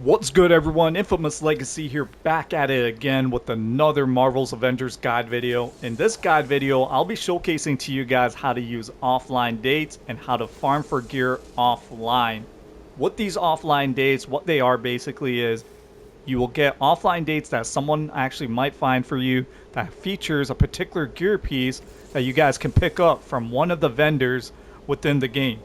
What's good, everyone? Infamous Legacy here, back at it again with another Marvel's Avengers guide video. In this guide video, I'll be showcasing to you guys how to use offline dates and how to farm for gear offline. What these offline dates, what they are basically is, you will get offline dates that someone actually might find for you that features a particular gear piece that you guys can pick up from one of the vendors within the game.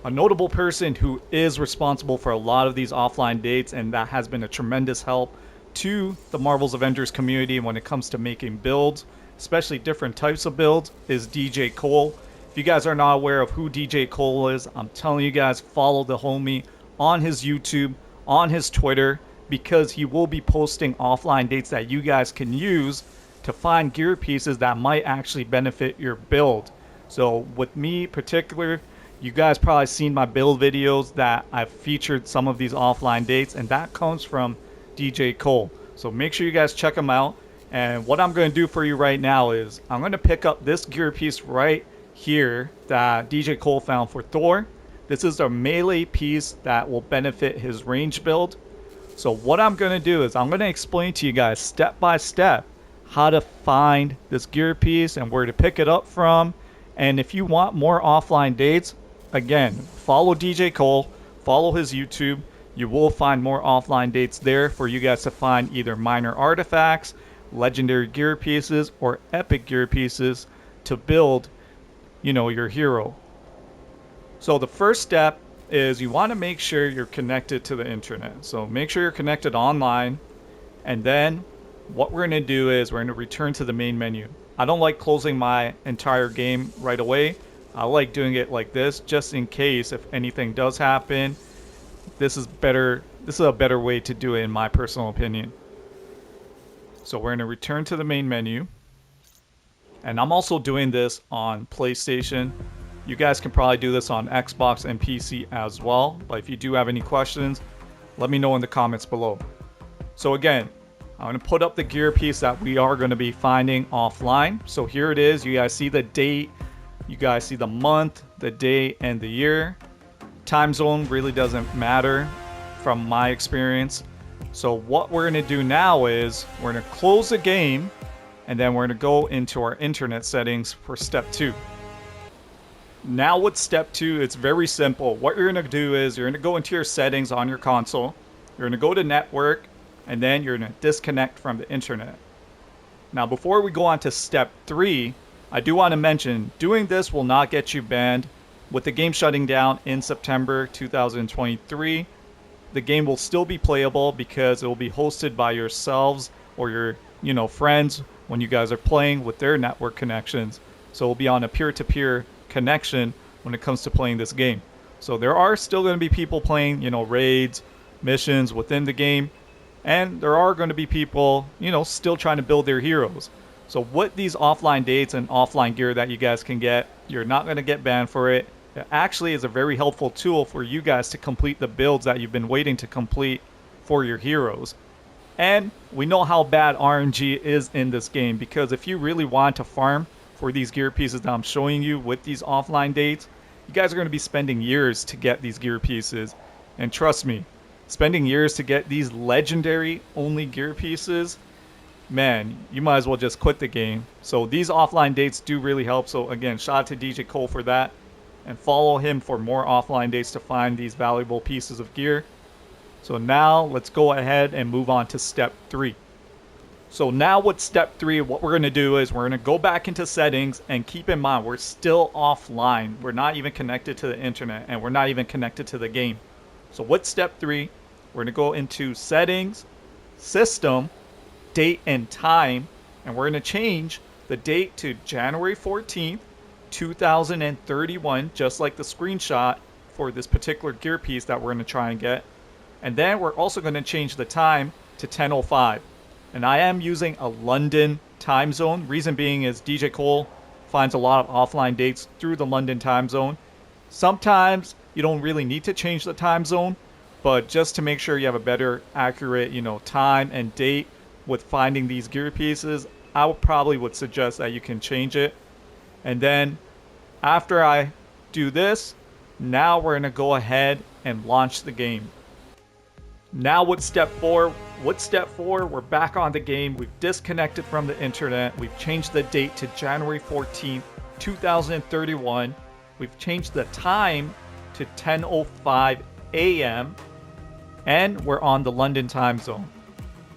A notable person who is responsible for a lot of these offline dates and that has been a tremendous help to the Marvel's Avengers community when it comes to making builds, especially different types of builds, is DJ Koal. If you guys are not aware of who DJ Koal is, I'm telling you guys, follow the homie on his YouTube, on his Twitter, because he will be posting offline dates that you guys can use to find gear pieces that might actually benefit your build. So with me in particular, you guys probably seen my build videos that I've featured some of these offline dates, and that comes from DJ Koal. So make sure you guys check him out. And what I'm going to do for you right now is I'm going to pick up this gear piece right here that DJ Koal found for Thor. This is a melee piece that will benefit his range build. So what I'm going to do is I'm going to explain to you guys step by step how to find this gear piece and where to pick it up from. And if you want more offline dates, again, follow DJ Koal, follow his YouTube. You will find more offline dates there for you guys to find either minor artifacts, legendary gear pieces, or epic gear pieces to build, your hero. So the first step is you want to make sure you're connected to the internet. So make sure you're connected online. And then what we're going to do is we're going to return to the main menu. I don't like closing my entire game right away. I like doing it like this, just in case if anything does happen. This is better. This is a better way to do it, in my personal opinion. So we're going to return to the main menu. And I'm also doing this on PlayStation. You guys can probably do this on Xbox and PC as well. But if you do have any questions, let me know in the comments below. So again, I'm going to put up the gear piece that we are going to be finding offline. So here it is. You guys see the date. You guys see the month, the day, and the year. Time zone really doesn't matter from my experience. So what we're going to do now is we're going to close the game, and then we're going to go into our internet settings for step 2. Now with step 2, it's very simple. What you're going to do is you're going to go into your settings on your console. You're going to go to network, and then you're going to disconnect from the internet. Now before we go on to step 3, I do want to mention, doing this will not get you banned. With the game shutting down in September 2023, the game will still be playable because it will be hosted by yourselves or your friends when you guys are playing with their network connections. So it will be on a peer-to-peer connection when it comes to playing this game. So there are still going to be people playing, raids, missions within the game. And there are going to be people, still trying to build their heroes. So with these offline dates and offline gear that you guys can get, you're not going to get banned for it. It actually is a very helpful tool for you guys to complete the builds that you've been waiting to complete for your heroes. And we know how bad RNG is in this game, because if you really want to farm for these gear pieces that I'm showing you with these offline dates, you guys are going to be spending years to get these gear pieces. And trust me, spending years to get these legendary only gear pieces, man, you might as well just quit the game. So these offline dates do really help. So again, shout out to DJ Koal for that. And follow him for more offline dates to find these valuable pieces of gear. So now let's go ahead and move on to step 3. So now with step 3, what we're going to do is we're going to go back into settings, and keep in mind, we're still offline. We're not even connected to the internet, and we're not even connected to the game. So with step 3, we're going to go into settings, system, date and time, and we're going to change the date to January 14th, 2031, just like the screenshot for this particular gear piece that we're going to try and get. And then we're also going to change the time to 10:05. And I am using a London time zone. Reason being is DJ Koal finds a lot of offline dates through the London time zone. Sometimes you don't really need to change the time zone, but just to make sure you have a better accurate, time and date with finding these gear pieces, I probably would suggest that you can change it. And then after I do this, now we're going to go ahead and launch the game. Now what's step 4? What's step 4? We're back on the game. We've disconnected from the internet. We've changed the date to January 14th, 2031. We've changed the time to 10:05 a.m. and we're on the London time zone.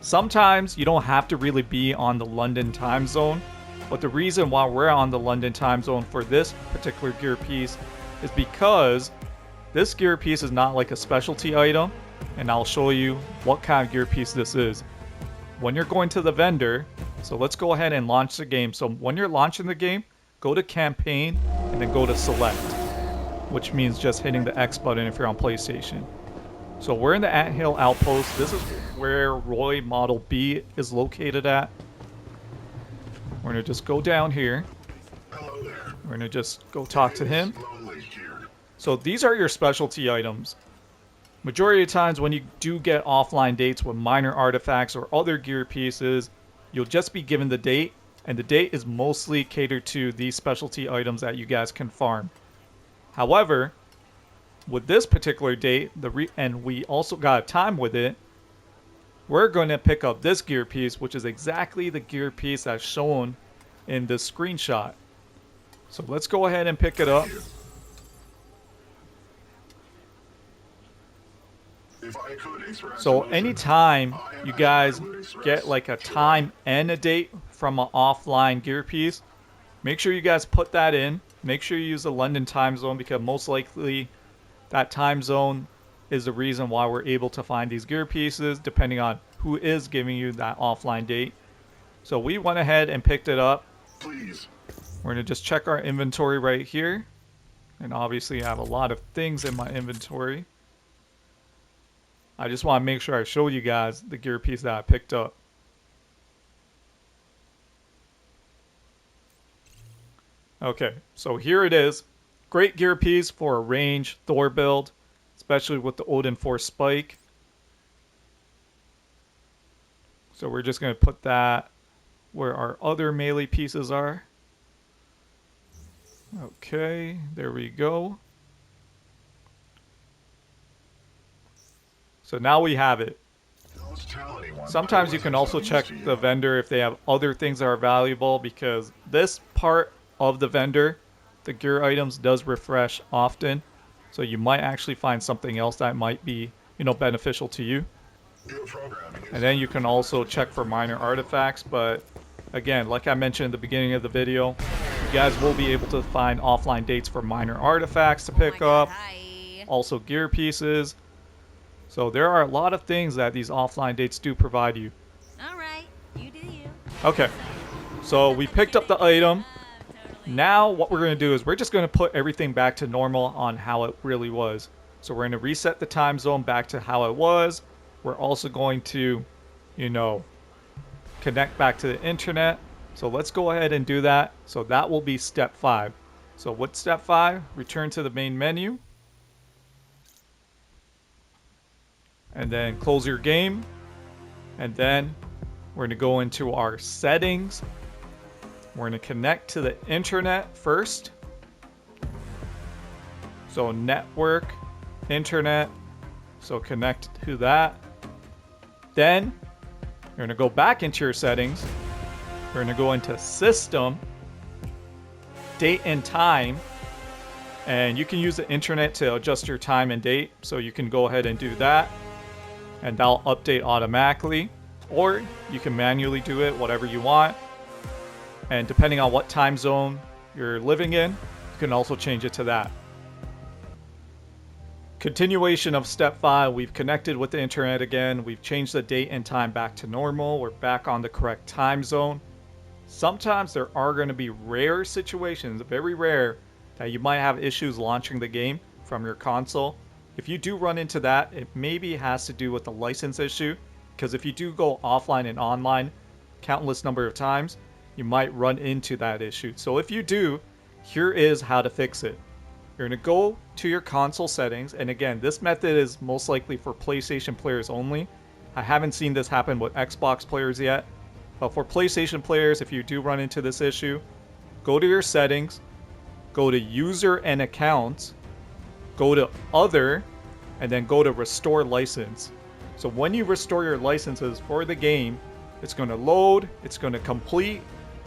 Sometimes you don't have to really be on the London time zone, but the reason why we're on the London time zone for this particular gear piece is because this gear piece is not like a specialty item, and I'll show you what kind of gear piece this is. When you're going to the vendor, so let's go ahead and launch the game. So when you're launching the game, go to campaign and then go to select, which means just hitting the X button if you're on PlayStation. So we're in the Anthill Outpost. This is where Roy Model B is located at. We're gonna just go down here. We're gonna just go talk to him. So these are your specialty items. Majority of times when you do get offline dates with minor artifacts or other gear pieces, you'll just be given the date, and the date is mostly catered to these specialty items that you guys can farm. However, with this particular date, and we also got a time with it, we're going to pick up this gear piece, which is exactly the gear piece that's shown in this screenshot. So let's go ahead and pick it up. So anytime you guys get like a time and a date from an offline gear piece, make sure you guys put that in. Make sure you use the London time zone, because most likely that time zone is the reason why we're able to find these gear pieces, depending on who is giving you that offline date. So we went ahead and picked it up. Please. We're going to just check our inventory right here. And obviously I have a lot of things in my inventory. I just want to make sure I show you guys the gear piece that I picked up. Okay, so here it is. Great gear piece for a range Thor build, especially with the Odin Force spike. So we're just going to put that where our other melee pieces are. Okay, there we go. So now we have it. Sometimes you can also check the vendor if they have other things that are valuable, because this part of the vendor, the gear items, does refresh often. So you might actually find something else that might be, beneficial to you. And then you can also check for minor artifacts, but again, like I mentioned in the beginning of the video, you guys will be able to find offline dates for minor artifacts to pick up, also gear pieces. So there are a lot of things that these offline dates do provide you. Alright, you do you. Okay, so we picked up the item. Now what we're going to do is we're just going to put everything back to normal on how it really was. So we're going to reset the time zone back to how it was. We're also going to, connect back to the internet. So let's go ahead and do that. So that will be step 5. So what's step 5? Return to the main menu. And then close your game. And then we're going to go into our settings. We're going to connect to the internet first. So network, internet. So connect to that. Then you're going to go back into your settings. You're going to go into system, date and time. And you can use the internet to adjust your time and date. So you can go ahead and do that. And that'll update automatically. Or you can manually do it, whatever you want. And depending on what time zone you're living in, you can also change it to that. Continuation of step 5, we've connected with the internet again. We've changed the date and time back to normal. We're back on the correct time zone. Sometimes there are going to be rare situations, very rare, that you might have issues launching the game from your console. If you do run into that, it maybe has to do with the license issue, because if you do go offline and online countless number of times, you might run into that issue. So if you do, here is how to fix it. You're going to go to your console settings, and again, this method is most likely for PlayStation players only. I haven't seen this happen with Xbox players yet, but for PlayStation players, if you do run into this issue, go to your settings, go to user and accounts, go to other, and then go to restore license. So when you restore your licenses for the game, it's going to load, it's going to complete,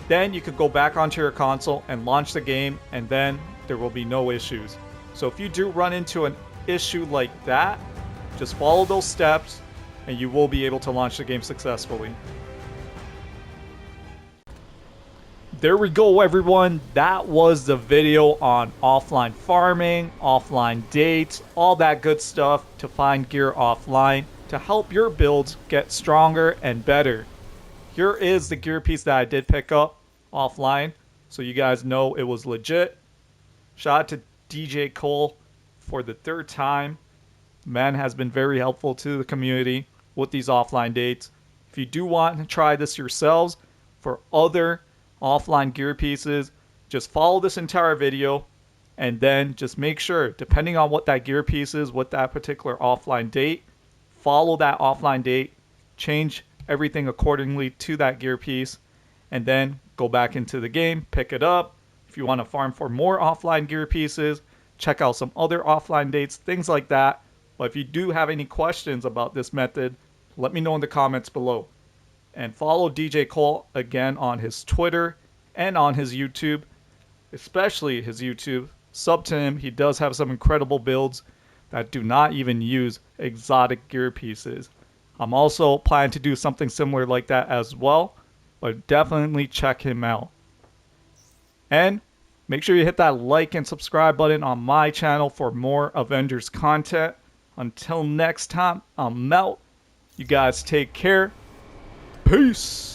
then you could go back onto your console and launch the game, and then there will be no issues. So if you do run into an issue like that, just follow those steps and you will be able to launch the game successfully. There we go, everyone. That was the video on offline farming, offline dates, all that good stuff to find gear offline to help your builds get stronger and better. Here is the gear piece that I did pick up offline, so you guys know it was legit. Shout out to DJ Koal for the third time. Man has been very helpful to the community with these offline dates. If you do want to try this yourselves for other offline gear pieces, just follow this entire video and then just make sure, depending on what that gear piece is with that particular offline date, follow that offline date, change everything accordingly to that gear piece, and then go back into the game, pick it up. If you want to farm for more offline gear pieces, check out some other offline dates, things like that. But if you do have any questions about this method, let me know in the comments below. And follow DJ Koal again on his Twitter and on his YouTube, especially his YouTube. Sub to him. He does have some incredible builds that do not even use exotic gear pieces. I'm also planning to do something similar like that as well, but definitely check him out. And make sure you hit that like and subscribe button on my channel for more Avengers content. Until next time, I'm out. You guys take care. Peace.